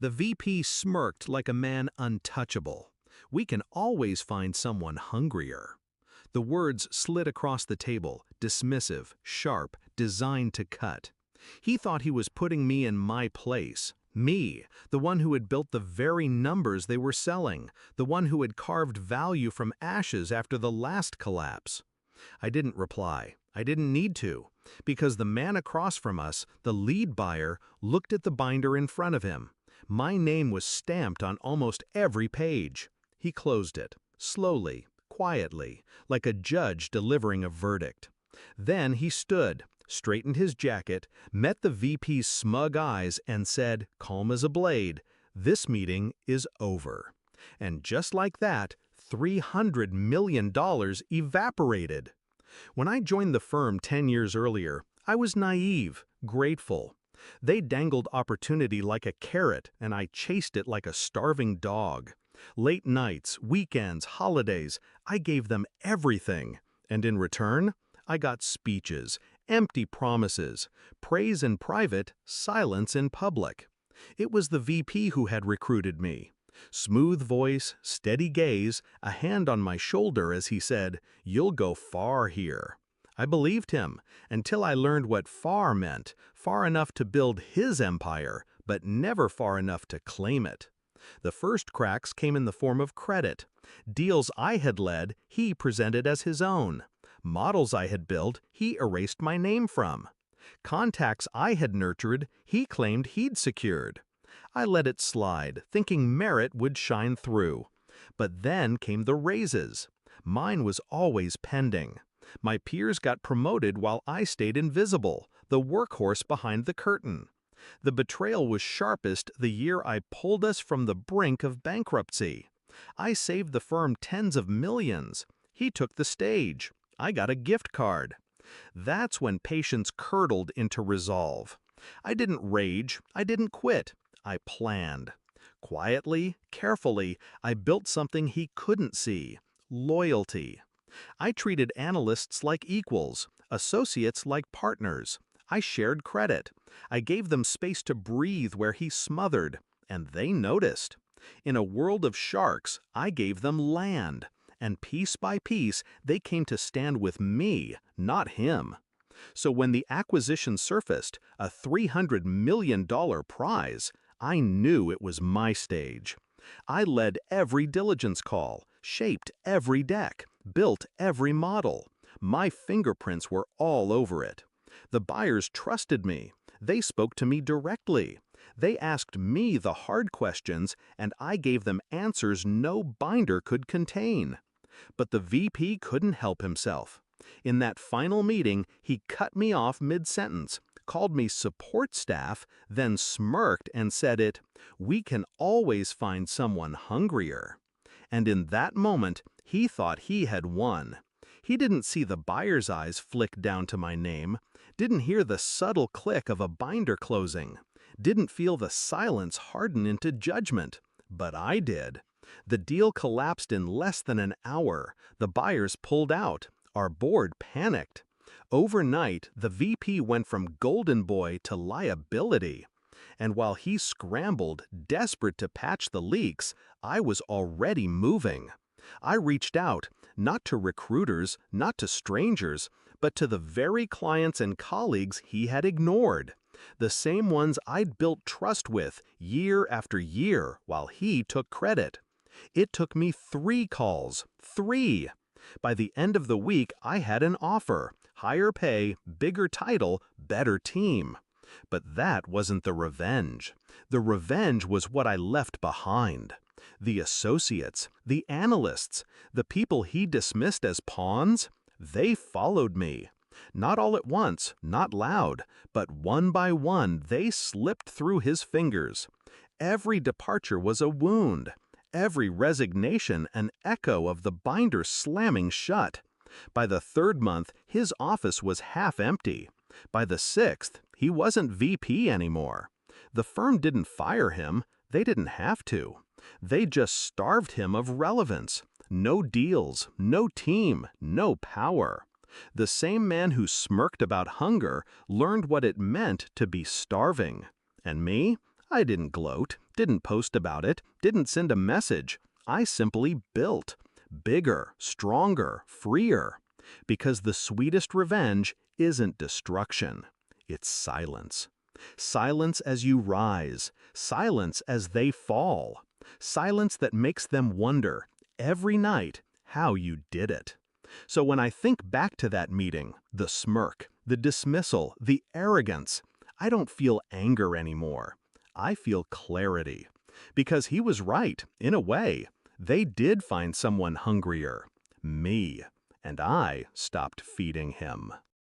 The VP smirked like a man untouchable. We can always find someone hungrier. The words slid across the table, dismissive, sharp, designed to cut. He thought he was putting me in my place. Me, the one who had built the very numbers they were selling, the one who had carved value from ashes after the last collapse. I didn't reply. I didn't need to, because the man across from us, the lead buyer, looked at the binder in front of him. My name was stamped on almost every page. He closed it, slowly, quietly, like a judge delivering a verdict. Then he stood, straightened his jacket, met the VP's smug eyes, and said, calm as a blade, "This meeting is over." And just like that, $300 million evaporated. When I joined the firm 10 years earlier, I was naive, grateful. They dangled opportunity like a carrot, and I chased it like a starving dog. Late nights, weekends, holidays, I gave them everything. And in return, I got speeches, empty promises, praise in private, silence in public. It was the VP who had recruited me. Smooth voice, steady gaze, a hand on my shoulder as he said, "You'll go far here." I believed him, until I learned what far meant, far enough to build his empire, but never far enough to claim it. The first cracks came in the form of credit. Deals I had led, he presented as his own. Models I had built, he erased my name from. Contacts I had nurtured, he claimed he'd secured. I let it slide, thinking merit would shine through. But then came the raises. Mine was always pending. My peers got promoted while I stayed invisible, the workhorse behind the curtain. The betrayal was sharpest the year I pulled us from the brink of bankruptcy. I saved the firm tens of millions. He took the stage. I got a gift card. That's when patience curdled into resolve. I didn't rage. I didn't quit. I planned. Quietly, carefully, I built something he couldn't see: loyalty. I treated analysts like equals, associates like partners. I shared credit. I gave them space to breathe where he smothered, and they noticed. In a world of sharks, I gave them land, and piece by piece, they came to stand with me, not him. So when the acquisition surfaced, a $300 million prize, I knew it was my stage. I led every diligence call, shaped every deck, built every model. My fingerprints were all over it. The buyers trusted me. They spoke to me directly. They asked me the hard questions, and I gave them answers no binder could contain. But the VP couldn't help himself. In that final meeting, he cut me off mid-sentence, called me support staff, then smirked and said "We can always find someone hungrier." And in that moment, he thought he had won. He didn't see the buyer's eyes flick down to my name, didn't hear the subtle click of a binder closing, didn't feel the silence harden into judgment. But I did. The deal collapsed in less than an hour. The buyers pulled out. Our board panicked. Overnight, the VP went from golden boy to liability. And while he scrambled, desperate to patch the leaks, I was already moving. I reached out, not to recruiters, not to strangers, but to the very clients and colleagues he had ignored. The same ones I'd built trust with year after year while he took credit. It took me 3 calls. 3! By the end of the week, I had an offer: higher pay, bigger title, better team. But that wasn't the revenge. The revenge was what I left behind. The associates, the analysts, the people he dismissed as pawns, they followed me. Not all at once, not loud, but one by one they slipped through his fingers. Every departure was a wound. Every resignation an echo of the binder slamming shut. By the 3rd month, his office was half empty. By the 6th, he wasn't VP anymore. The firm didn't fire him. They didn't have to. They just starved him of relevance. No deals, no team, no power. The same man who smirked about hunger learned what it meant to be starving. And me? I didn't gloat, Didn't post about it, didn't send a message. I simply built. Bigger, stronger, freer. Because the sweetest revenge isn't destruction. It's silence. Silence as you rise. Silence as they fall. Silence that makes them wonder, every night, how you did it. So when I think back to that meeting, the smirk, the dismissal, the arrogance, I don't feel anger anymore. I feel clarity. Because he was right, in a way. They did find someone hungrier. Me. And I stopped feeding him.